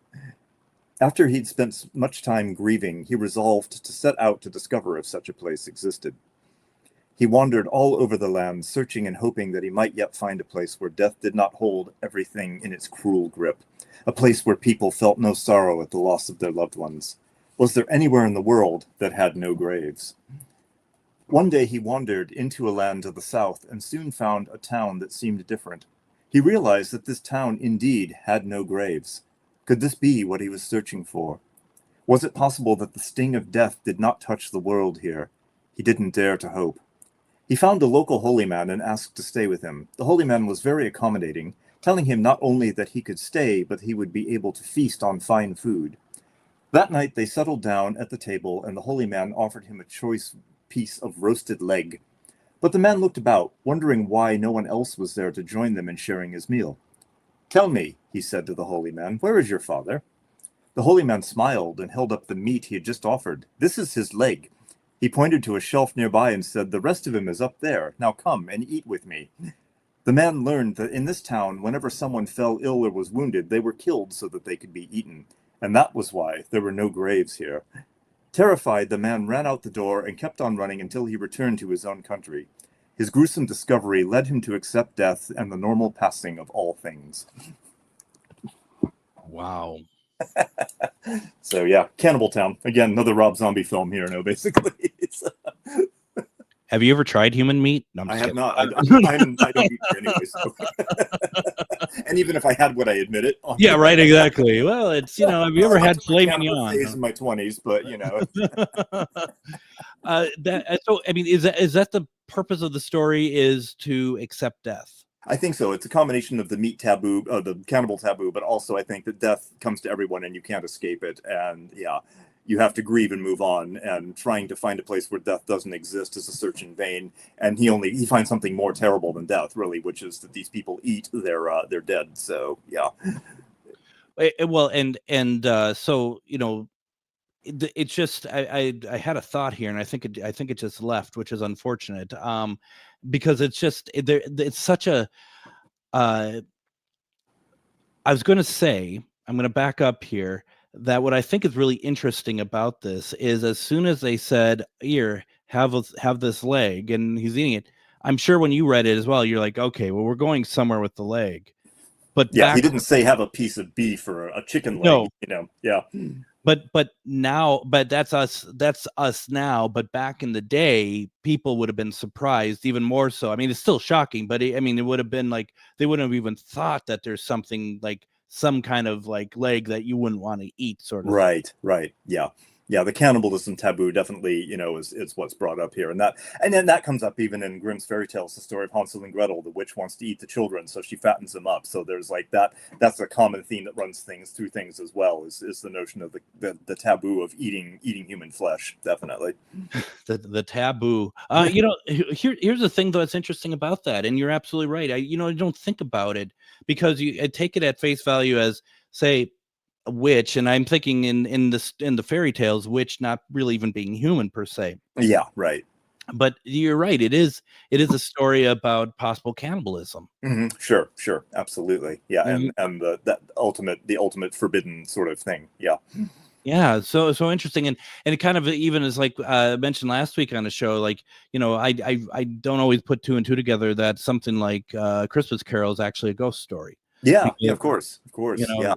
After he'd spent much time grieving, he resolved to set out to discover if such a place existed. He wandered all over the land, searching and hoping that he might yet find a place where death did not hold everything in its cruel grip, a place where people felt no sorrow at the loss of their loved ones. Was there anywhere in the world that had no graves? One day he wandered into a land to the south and soon found a town that seemed different. He realized that this town indeed had no graves. Could this be what he was searching for? Was it possible that the sting of death did not touch the world here? He didn't dare to hope. He found a local holy man and asked to stay with him. The holy man was very accommodating, telling him not only that he could stay, but he would be able to feast on fine food. That night they settled down at the table, and the holy man offered him a choice piece of roasted leg. But the man looked about, wondering why no one else was there to join them in sharing his meal. "Tell me," he said to the holy man, "where is your father?" The holy man smiled and held up the meat he had just offered. "This is his leg." He pointed to a shelf nearby and said, "The rest of him is up there. Now come and eat with me." The man learned that in this town, whenever someone fell ill or was wounded, they were killed so that they could be eaten. And that was why there were no graves here. Terrified, the man ran out the door and kept on running until he returned to his own country. His gruesome discovery led him to accept death and the normal passing of all things. Wow. So yeah, Cannibal Town again, another Rob Zombie film here. No, basically. Have you ever tried human meat? No, I'm I just have kidding. not. I don't eat it anyway. So. And even if I had, would I admit it? Yeah, right. Exactly. Well, it's have you ever had filet mignon? Phase in my 20s, but So I mean, is that the purpose of the story, is to accept death? I think so. It's a combination of the meat taboo, the cannibal taboo, but also I think that death comes to everyone and you can't escape it. And yeah, you have to grieve and move on. And trying to find a place where death doesn't exist is a search in vain. And he finds something more terrible than death, really, which is that these people eat their dead. So yeah. Well, so it's just I had a thought here, and I think it just left, which is unfortunate. Because it's just it's such a. I was going to say, I'm going to back up here, that what I think is really interesting about this is, as soon as they said, "Here, have this leg," and he's eating it, I'm sure when you read it as well, you're like, okay, well, we're going somewhere with the leg. But yeah, he didn't say have a piece of beef or a chicken leg. No. Yeah. But now, that's us now. But back in the day, people would have been surprised even more so. I mean, it's still shocking, but it would have been like, they wouldn't have even thought that there's something like some kind of like leg that you wouldn't want to eat, sort of. Right. Yeah. Yeah, the cannibalism taboo definitely, is what's brought up here, and then that comes up even in Grimm's fairy tales, the story of Hansel and Gretel. The witch wants to eat the children, so she fattens them up. So there's like that. That's a common theme that runs through things as well. Is the notion of the taboo of eating human flesh. Definitely, the taboo. Here's the thing though that's interesting about that, and you're absolutely right. I don't think about it, because I take it at face value as, say, witch, and I'm thinking in the fairy tales, witch not really even being human per se. Yeah, right. But you're right, it is a story about possible cannibalism. Mm-hmm. Sure, absolutely. Yeah, mm-hmm. and the ultimate forbidden sort of thing. Yeah, so interesting, and it kind of even is like I mentioned last week on the show, like I don't always put two and two together that something like Christmas Carol is actually a ghost story. Yeah, of course. Yeah,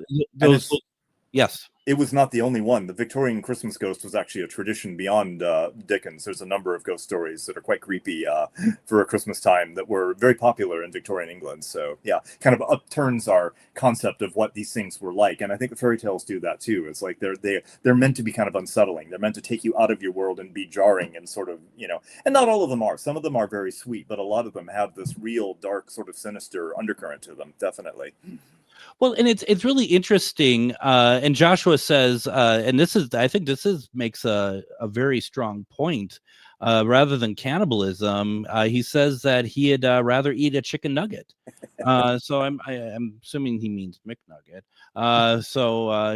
yes. It was not the only one. The Victorian Christmas ghost was actually a tradition beyond Dickens. There's a number of ghost stories that are quite creepy for a Christmas time that were very popular in Victorian England. So yeah, kind of upturns our concept of what these things were like. And I think the fairy tales do that too. It's like they're meant to be kind of unsettling. They're meant to take you out of your world and be jarring and sort of, and not all of them are. Some of them are very sweet, but a lot of them have this real dark sort of sinister undercurrent to them. Definitely. Well, and it's really interesting. And Joshua says, and I think this makes a very strong point. Rather than cannibalism, he says that he'd rather eat a chicken nugget. So I'm assuming he means McNugget.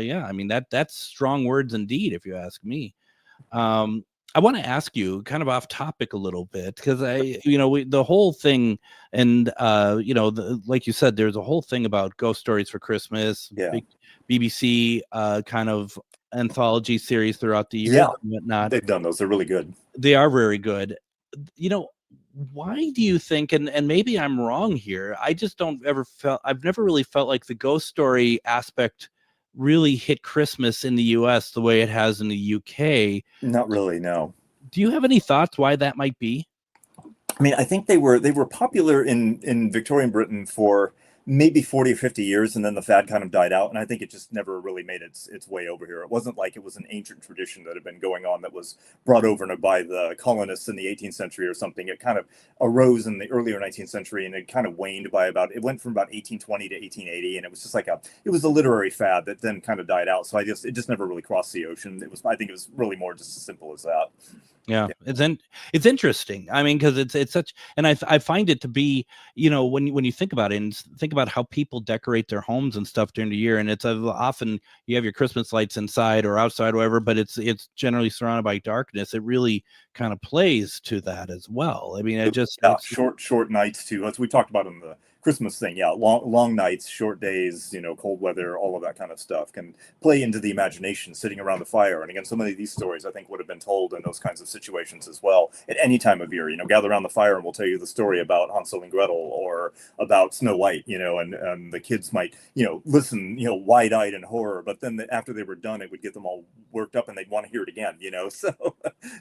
Yeah, I mean that's strong words indeed, if you ask me. I want to ask you, kind of off topic a little bit, because the whole thing, and like you said, there's a whole thing about ghost stories for Christmas. Yeah. Big BBC kind of anthology series throughout the year. Yeah, and whatnot. They've done those. They're really good. They are very good. Why do you think? And maybe I'm wrong here. I've never really felt like the ghost story aspect really hit Christmas in the US the way it has in the UK. Not really, no. Do you have any thoughts why that might be? I mean, I think they were popular in Victorian Britain for maybe 40 or 50 years, and then the fad kind of died out, and I think it just never really made its way over here. It wasn't like it was an ancient tradition that had been going on that was brought over by the colonists in the 18th century or something. It kind of arose in the earlier 19th century, and it kind of waned it went from about 1820 to 1880, and it was just like it was a literary fad that then kind of died out. So it just never really crossed the ocean. I think it was really more just as simple as that. Yeah, it's interesting. I mean, because it's such, and I find it to be, when you think about it and think about how people decorate their homes and stuff during the year, and it's often you have your Christmas lights inside or outside, or whatever, but it's generally surrounded by darkness. It really kind of plays to that as well. I mean, short nights too, as we talked about in the Christmas thing. Yeah, long nights, short days, cold weather, all of that kind of stuff can play into the imagination sitting around the fire. And again, so many of these stories I think would have been told in those kinds of situations as well at any time of year. Gather around the fire and we'll tell you the story about Hansel and Gretel or about Snow White, and the kids might, listen, wide-eyed in horror, but then after they were done, it would get them all worked up and they'd want to hear it again, so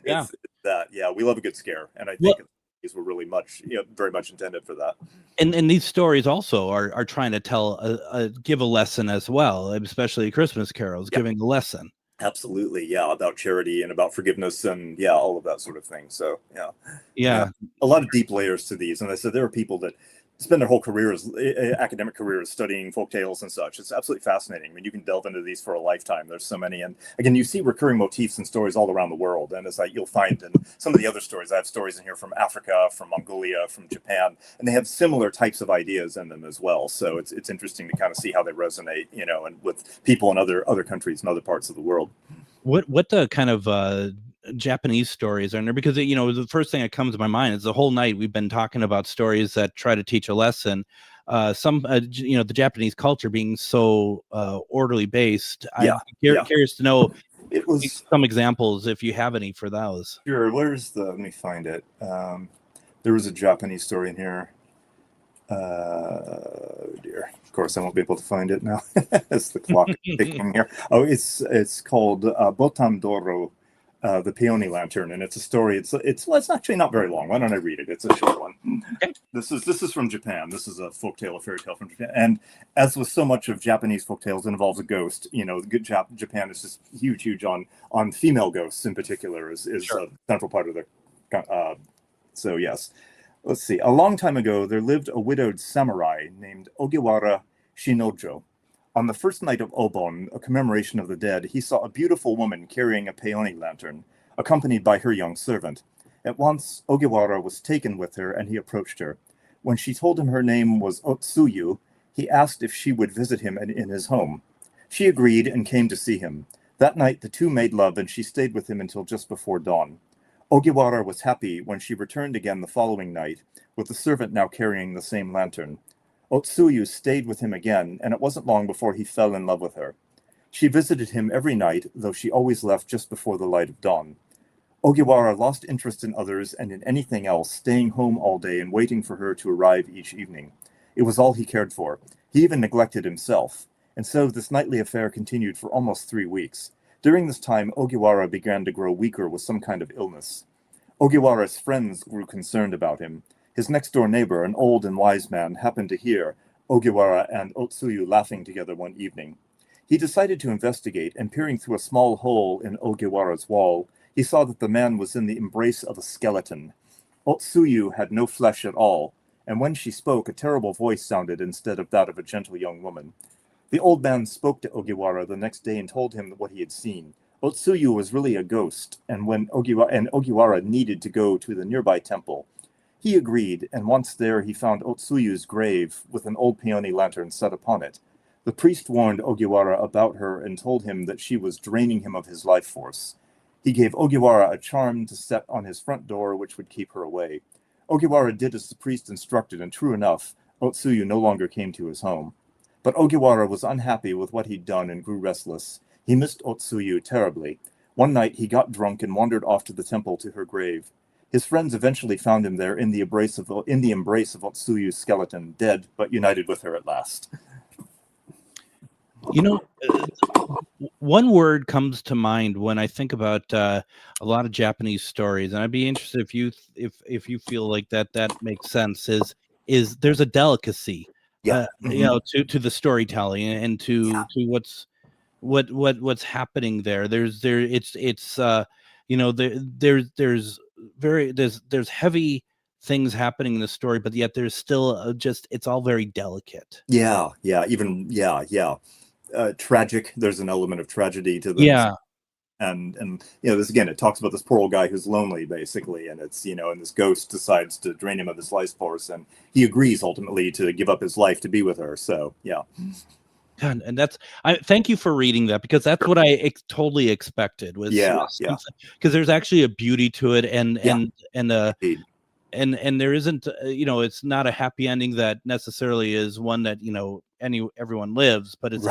Yeah. it's that, we love a good scare. And I think these were really very much intended for that. And these stories also are trying to give a lesson as well, especially Christmas carols, giving a lesson. Absolutely. Yeah. About charity and about forgiveness and all of that sort of thing. So, Yeah. A lot of deep layers to these. And I said, there are people that spend their whole careers, academic careers, studying folktales and such. It's absolutely fascinating. I mean, you can delve into these for a lifetime. There's so many. And again, you see recurring motifs and stories all around the world. And as you'll find in some of the other stories, I have stories in here from Africa, from Mongolia, from Japan, and they have similar types of ideas in them as well. So it's interesting to kind of see how they resonate, and with people in other countries and other parts of the world. What the kind of Japanese stories are there? Because the first thing that comes to my mind is the whole night we've been talking about stories that try to teach a lesson. The Japanese culture being so orderly based. I'm curious to know some examples if you have any for those. Sure. Let me find it. There was a Japanese story in here. Dear. Of course, I won't be able to find it now. It's the clock ticking here. Oh, it's called Botan Doro, the Peony Lantern, and it's a story. It's actually not very long. Why don't I read it? It's a short one. Okay. This is from Japan. This is a folktale, a fairy tale from Japan. And as with so much of Japanese folktales, it involves a ghost. Japan is just huge on female ghosts in particular is Sure. a central part of the. So yes. Let's see. A long time ago, there lived a widowed samurai named Ogiwara Shinojo. On the first night of Obon, a commemoration of the dead, he saw a beautiful woman carrying a peony lantern, accompanied by her young servant. At once, Ogiwara was taken with her, and he approached her. When she told him her name was Otsuyu, he asked if she would visit him in his home. She agreed and came to see him. That night, the two made love, and she stayed with him until just before dawn. Ogiwara was happy when she returned again the following night, with the servant now carrying the same lantern. Otsuyu stayed with him again, and it wasn't long before he fell in love with her. She visited him every night, though she always left just before the light of dawn. Ogiwara lost interest in others and in anything else, staying home all day and waiting for her to arrive each evening. It was all he cared for. He even neglected himself. And so this nightly affair continued for almost 3 weeks. During this time, Ogiwara began to grow weaker with some kind of illness. Ogiwara's friends grew concerned about him. His next-door neighbor, an old and wise man, happened to hear Ogiwara and Otsuyu laughing together one evening. He decided to investigate, and peering through a small hole in Ogiwara's wall, he saw that the man was in the embrace of a skeleton. Otsuyu had no flesh at all, and when she spoke, a terrible voice sounded instead of that of a gentle young woman. The old man spoke to Ogiwara the next day and told him what he had seen. Otsuyu was really a ghost, and Ogiwara needed to go to the nearby temple. He agreed, and once there he found Otsuyu's grave with an old peony lantern set upon it. The priest warned Ogiwara about her and told him that she was draining him of his life force. He gave Ogiwara a charm to set on his front door which would keep her away. Ogiwara did as the priest instructed, and true enough, Otsuyu no longer came to his home. But Ogiwara was unhappy with what he'd done and grew restless. He missed Otsuyu terribly. One night he got drunk and wandered off to the temple to her grave. His friends eventually found him there in the embrace of Otsuyu's skeleton, dead but united with her at last. One word comes to mind when I think about a lot of Japanese stories, and I'd be interested if you feel like that makes sense. Is there's a delicacy, to the storytelling and to what's happening there. There's heavy things happening in the story, but yet there's still it's all very delicate. Tragic. There's an element of tragedy to this. And this again, it talks about this poor old guy who's lonely basically, and it's and this ghost decides to drain him of his life force, and he agrees ultimately to give up his life to be with her. So God, and I thank you for reading that, because that's what I totally expected was because there's actually a beauty to it and and there isn't, it's not a happy ending that necessarily is one that everyone lives, but it's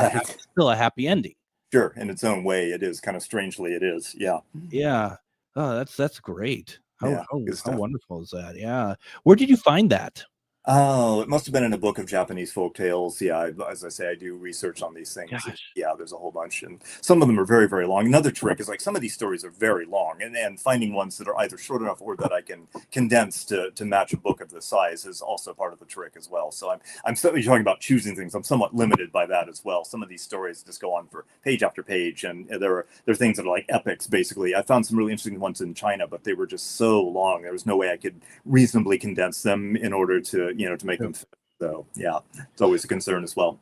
still a happy ending. Sure, in its own way, it is kind of strangely. It is, yeah. Yeah. Oh, that's great. How good stuff. wonderful is that? Yeah. Where did you find that? Oh, it must have been in a book of Japanese folk tales. Yeah, as I say, I do research on these things. Gosh. Yeah, there's a whole bunch, and some of them are very, very long. Another trick is like some of these stories are very long, and finding ones that are either short enough or that I can condense to match a book of this size is also part of the trick as well. So I'm certainly talking about choosing things. I'm somewhat limited by that as well. Some of these stories just go on for page after page, and there are things that are like epics. Basically, I found some really interesting ones in China, but they were just so long. There was no way I could reasonably condense them in order to make them fit. So yeah, it's always a concern as well.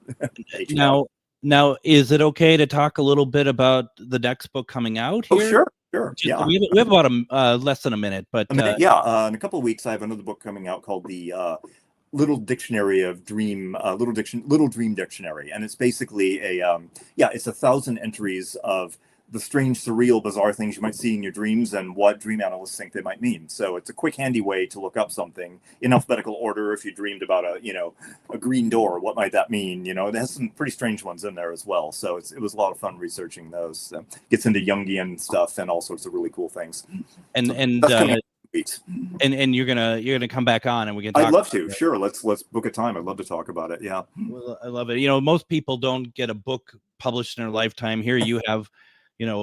Now, is it okay to talk a little bit about the next book coming out here? Oh, sure. Yeah, we have about less than a minute, but in a couple of weeks I have another book coming out called the Little Dictionary of Dream, Little Dream Dictionary, and it's basically it's 1,000 entries of the strange, surreal, bizarre things you might see in your dreams and what dream analysts think they might mean. So it's a quick, handy way to look up something in alphabetical order. If you dreamed about a green door, what might that mean? It has some pretty strange ones in there as well. So it was a lot of fun researching those. Gets into Jungian stuff and all sorts of really cool things. And you're gonna come back on and we can talk. I'd love to. Sure, let's book a time. I'd love to talk about it. Yeah. Well, I love it. Most people don't get a book published in their lifetime. Here you have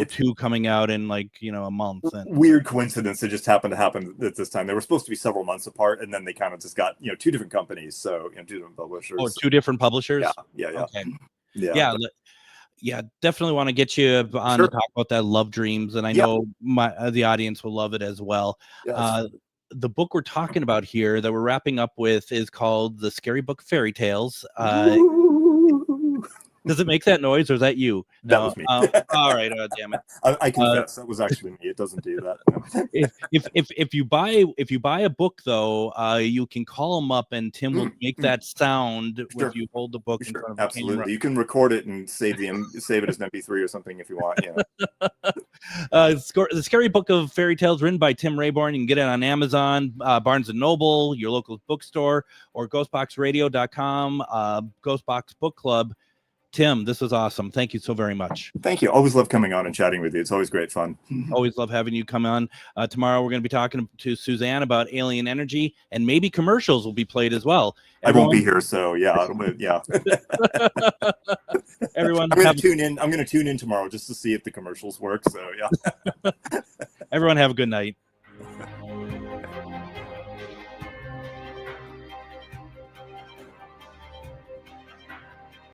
two coming out in a month. And weird coincidence. It just happened to happen at this time. They were supposed to be several months apart, and then they kind of just got two different companies. So two different publishers. Oh, two different publishers. Yeah. Okay. Yeah. Definitely want to get you on to talk about that. Love Dreams, and I know the audience will love it as well. Yes. The book we're talking about here that we're wrapping up with is called The Scary Book of Fairy Tales. Does it make that noise, or is that you? That was me. All right. Damn it. I confess, that was actually me. It doesn't do that. If you buy a book though, you can call him up and Tim will make that sound when you hold the book in front of the Absolutely. camera. You can record it and save it as an MP3 or something if you want. The Scary Book of Fairy Tales, written by Tim Rayborn. You can get it on Amazon, Barnes & Noble, your local bookstore, or GhostBoxRadio.com, GhostBox Book Club. Tim, this was awesome. Thank you so very much. Thank you. Always love coming on and chatting with you. It's always great fun. Always love having you come on. Tomorrow we're going to be talking to Suzanne about alien energy, and maybe commercials will be played as well. I won't be here, so yeah. Everyone, I'm going to tune in. I'm going to tune in tomorrow just to see if the commercials work. So yeah. Everyone have a good night.